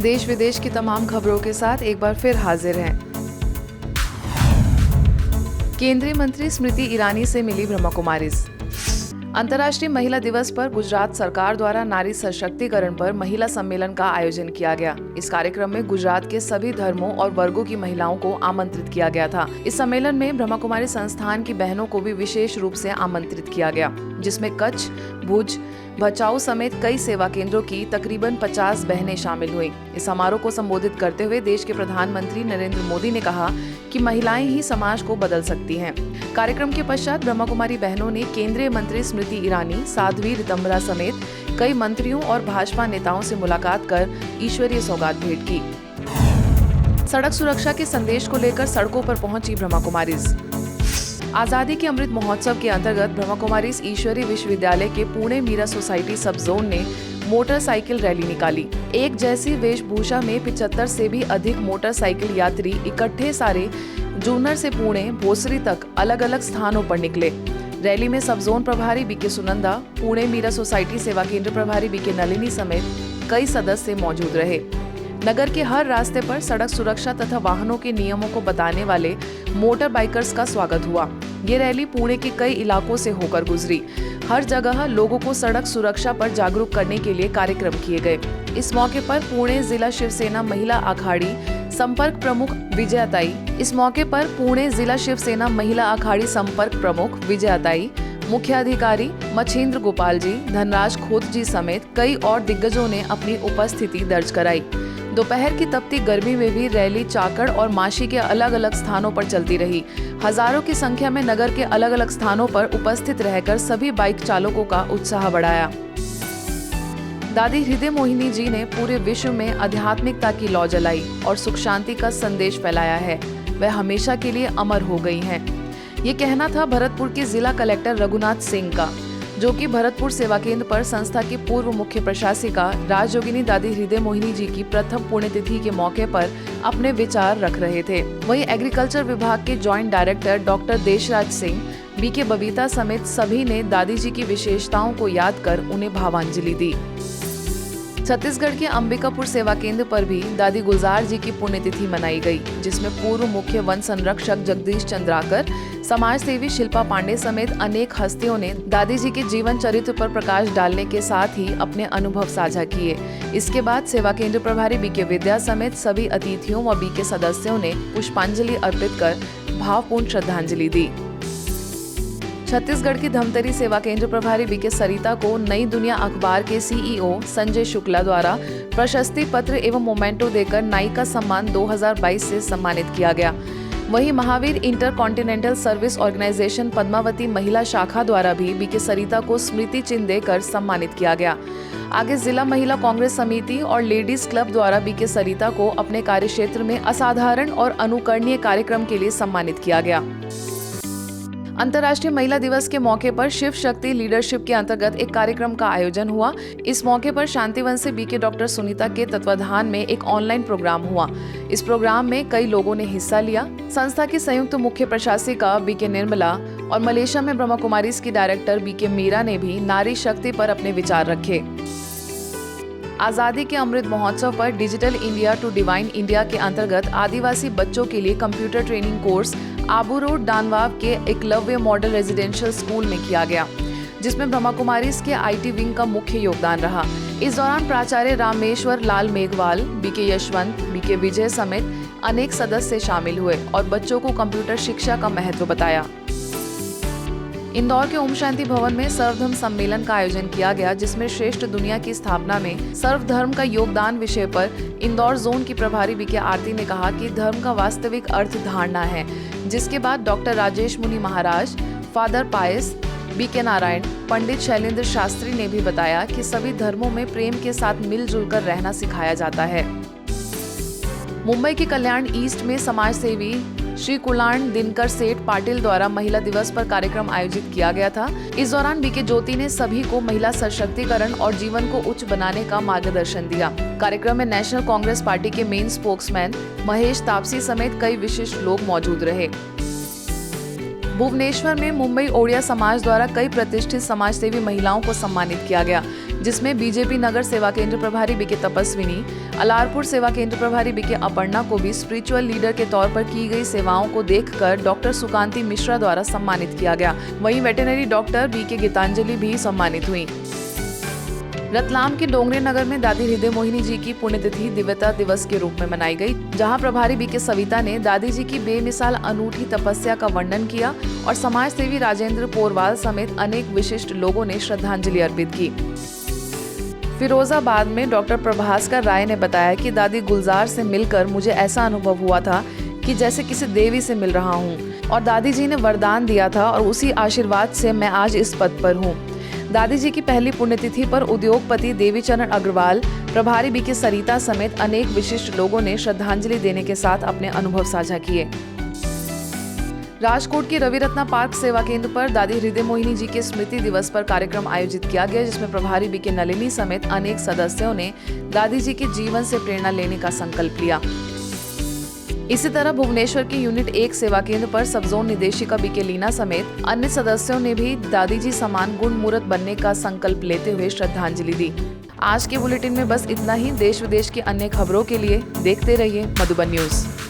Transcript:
देश विदेश की तमाम खबरों के साथ एक बार फिर हाजिर हैं। केंद्रीय मंत्री स्मृति ईरानी से मिली ब्रह्मा कुमारी। अंतर्राष्ट्रीय महिला दिवस पर गुजरात सरकार द्वारा नारी सशक्तिकरण पर महिला सम्मेलन का आयोजन किया गया। इस कार्यक्रम में गुजरात के सभी धर्मों और वर्गों की महिलाओं को आमंत्रित किया गया था। इस सम्मेलन में ब्रह्मा कुमारी संस्थान की बहनों को भी विशेष रूप से आमंत्रित किया गया, जिसमें कच्छ, भुज, भचाऊ समेत कई सेवा केंद्रों की तकरीबन 50 बहनें शामिल हुई। इस समारोह को संबोधित करते हुए देश के प्रधानमंत्री नरेंद्र मोदी ने कहा कि महिलाएं ही समाज को बदल सकती हैं। कार्यक्रम के पश्चात ब्रह्मा कुमारी बहनों ने केंद्रीय मंत्री स्मृति ईरानी, साध्वी रितंबरा समेत कई मंत्रियों और भाजपा नेताओं से मुलाकात कर ईश्वरीय सौगात भेंट की। सड़क सुरक्षा के संदेश को लेकर सड़कों पर पहुंची ब्रह्मा कुमारी। आजादी के अमृत महोत्सव के अंतर्गत ब्रह्मा कुमारी ईश्वरीय विश्वविद्यालय के पुणे मीरा सोसाइटी सब जोन ने मोटरसाइकिल रैली निकाली। एक जैसी वेशभूषा में 75 से भी अधिक मोटरसाइकिल यात्री इकट्ठे सारे जूनर से पुणे भोसरी तक अलग अलग स्थानों पर निकले। रैली में सब जोन प्रभारी बीके सुनंदा, पुणे मीरा सोसाइटी सेवा केंद्र प्रभारी बीके नलिनी समेत कई सदस्य मौजूद रहे। नगर के हर रास्ते पर सड़क सुरक्षा तथा वाहनों के नियमों को बताने वाले मोटर बाइकर्स का स्वागत हुआ। ये रैली पुणे के कई इलाकों से होकर गुजरी। हर जगह लोगों को सड़क सुरक्षा पर जागरूक करने के लिए कार्यक्रम किए गए। इस मौके पर पुणे जिला शिवसेना महिला अखाड़ी संपर्क प्रमुख विजयाताई, मुख्य अधिकारी मच्छिंद्र गोपाल जी, धनराज खोत जी समेत कई और दिग्गजों ने अपनी उपस्थिति दर्ज कराई। दोपहर की तपती गर्मी में भी रैली चाकड़ और माशी के अलग अलग स्थानों पर चलती रही। हजारों की संख्या में नगर के अलग अलग स्थानों पर उपस्थित रहकर सभी बाइक चालकों का उत्साह बढ़ाया। दादी हृदय मोहिनी जी ने पूरे विश्व में आध्यात्मिकता की लौ जलाई और सुख शांति का संदेश फैलाया है। वह हमेशा के लिए अमर हो गई हैं। ये कहना था भरतपुर के जिला कलेक्टर रघुनाथ सिंह का, जो कि भरतपुर सेवा केंद्र पर संस्था की पूर्व मुख्य प्रशासिका राजयोगिनी दादी हृदय मोहिनी जी की प्रथम पुण्यतिथि के मौके पर अपने विचार रख रहे थे। वहीं एग्रीकल्चर विभाग के joint director doctor Deshraj Singh, BK Babita समेत सभी ने दादी जी की विशेषताओं को याद कर उन्हें भावांजलि दी। छत्तीसगढ़ के अंबिकापुर सेवा केंद्र पर भी दादी गुलजार जी की पुण्यतिथि मनाई गई, जिसमें पूर्व मुख्य वन संरक्षक जगदीश चंद्राकर, समाज सेवी शिल्पा पांडे समेत अनेक हस्तियों ने दादी जी के जीवन चरित्र पर प्रकाश डालने के साथ ही अपने अनुभव साझा किए। इसके बाद सेवा केंद्र प्रभारी बीके विद्या समेत सभी अतिथियों व बीके सदस्यों ने पुष्पांजलि अर्पित कर भावपूर्ण श्रद्धांजलि दी। छत्तीसगढ़ की धमतरी सेवा केंद्र प्रभारी बीके सरिता को नई दुनिया अखबार के सीईओ संजय शुक्ला द्वारा प्रशस्ति पत्र एवं मोमेंटो देकर नायिका सम्मान 2022 से सम्मानित किया गया। वहीं Mahavir intercontinental service organisation Padmavati महिला शाखा द्वारा भी बीके सरिता को स्मृति चिन्ह देकर सम्मानित किया गया। आगे जिला महिला कांग्रेस समिति और लेडीज क्लब द्वारा बीके सरिता को अपने कार्यक्षेत्र में असाधारण और अनुकरणीय कार्यक्रम के लिए सम्मानित किया गया। अंतर्राष्ट्रीय महिला दिवस के मौके पर शिव शक्ति लीडरशिप के अंतर्गत एक कार्यक्रम का आयोजन हुआ। इस मौके पर शांतिवन से बीके डॉक्टर सुनीता के तत्वाधान में एक ऑनलाइन प्रोग्राम हुआ। इस प्रोग्राम में कई लोगों ने हिस्सा लिया। संस्था की संयुक्त मुख्य प्रशासिका बीके निर्मला और मलेशिया में ब्रह्मा कुमारी की डायरेक्टर बीके मीरा ने भी नारी शक्ति पर अपने विचार रखे। आजादी के अमृत महोत्सव पर digital India to divine India के अंतर्गत आदिवासी बच्चों के लिए computer training course Abu Road Danvav के एकलव्य मॉडल रेजिडेंशियल स्कूल में किया गया, जिसमें ब्रह्मा कुमारी के आईटी विंग का मुख्य योगदान रहा। इस दौरान प्राचार्य रामेश्वर लाल मेघवाल, बीके यशवंत, बीके विजय समेत अनेक सदस्य शामिल हुए और बच्चों को कंप्यूटर शिक्षा का महत्व बताया। इंदौर के ओम शांति भवन में सर्वधर्म सम्मेलन का आयोजन किया गया, जिसमें श्रेष्ठ दुनिया की स्थापना में सर्वधर्म का योगदान विषय पर इंदौर जोन की प्रभारी बीके आरती ने कहा कि धर्म का वास्तविक अर्थ धारणा है। जिसके बाद डॉक्टर राजेश मुनि महाराज, फादर पायस, बीके नारायण, पंडित शैलेंद्र शास्त्री ने भी बताया कि सभी धर्मों में प्रेम के साथ मिलजुल कर रहना सिखाया जाता है। मुंबई के कल्याण ईस्ट में समाज सेवी श्री कुलाण दिनकर सेठ पाटिल द्वारा महिला दिवस पर कार्यक्रम आयोजित किया गया था। इस दौरान बीके ज्योति ने सभी को महिला सशक्तिकरण और जीवन को उच्च बनाने का मार्गदर्शन दिया। कार्यक्रम में नेशनल कांग्रेस पार्टी के मेन स्पोक्समैन महेश तापसी समेत कई विशिष्ट लोग मौजूद रहे। भुवनेश्वर में मुंबई ओडिया समाज द्वारा कई प्रतिष्ठित समाजसेवी महिलाओं को सम्मानित किया गया, जिसमें बीजेपी नगर सेवा केंद्र प्रभारी बीके तपस्विनी, अलारपुर सेवा केंद्र प्रभारी बीके अपर्णा को भी स्पिरिचुअल लीडर के तौर पर की गई सेवाओं को देखकर डॉक्टर सुकांती मिश्रा द्वारा सम्मानित किया गया। वहीं वेटरनरी डॉक्टर बीके गीतांजलि भी सम्मानित हुई। रतलाम के डोंगरे नगर में दादी हृदय मोहिनी जी की पुण्यतिथि दिव्यता दिवस के रूप में मनाई गई, जहां प्रभारी बीके सविता ने दादी जी की बेमिसाल अनूठी तपस्या का वर्णन किया और समाज सेवी राजेंद्र पोरवाल समेत अनेक विशिष्ट लोगों ने श्रद्धांजलि अर्पित की। फिरोजाबाद में डॉक्टर प्रभास्कर राय ने बताया कि दादी गुलजार से मिलकर मुझे ऐसा अनुभव हुआ था कि जैसे किसी देवी से मिल रहा हूँ और दादी जी ने वरदान दिया था और उसी आशीर्वाद से मैं आज इस पद पर हूँ। दादी जी की पहली पुण्यतिथि पर उद्योगपति देवीचरण अग्रवाल, प्रभारी बीके सरिता समेत अनेक विशिष्ट लोगों ने श्रद्धांजलि देने के साथ अपने अनुभव साझा किए। राजकोट के रविरत्ना पार्क सेवा केंद्र पर दादी हृदय मोहिनी जी के स्मृति दिवस पर कार्यक्रम आयोजित किया गया, जिसमें प्रभारी बीके नलिनी समेत अनेक सदस्यों ने दादी जी के जीवन से प्रेरणा लेने का संकल्प लिया। इसी तरह भुवनेश्वर के यूनिट 1 सेवा केंद्र पर सब जोन निदेशिका बीके लीना समेत अन्य सदस्यों ने भी दादी जी समान गुण मूर्त बनने का संकल्प लेते हुए श्रद्धांजलि दी। आज के बुलेटिन में बस इतना ही। देश विदेश की अन्य खबरों के लिए देखते रहिए मधुबन न्यूज।